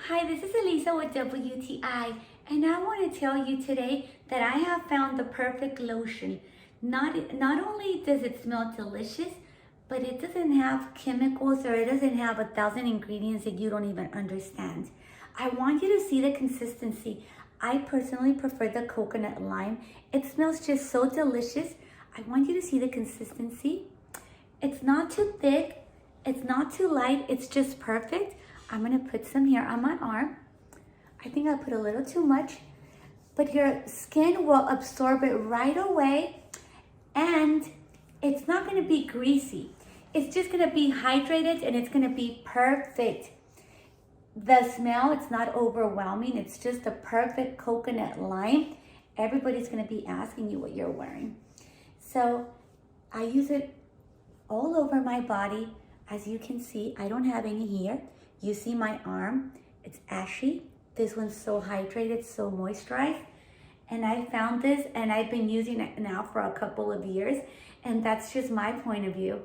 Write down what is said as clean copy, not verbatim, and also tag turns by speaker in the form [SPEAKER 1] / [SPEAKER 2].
[SPEAKER 1] Hi, this is Elisa with WTI, and I want to tell you today that I have found the perfect lotion. Not only does it smell delicious, but it doesn't have chemicals or it doesn't have 1,000 ingredients that you don't even understand. I want you to see the consistency. I personally prefer the coconut lime. It smells just so delicious. I want you to see the consistency. It's not too thick. It's not too light. It's just perfect. I'm gonna put some here on my arm. I think I put a little too much, but your skin will absorb it right away, and it's not gonna be greasy. It's just gonna be hydrated and it's gonna be perfect. The smell, it's not overwhelming. It's just a perfect coconut lime. Everybody's gonna be asking you what you're wearing. So I use it all over my body. As you can see, I don't have any here. You see my arm, it's ashy. This one's so hydrated, so moisturized. And I found this and I've been using it now for a couple of years. And that's just my point of view.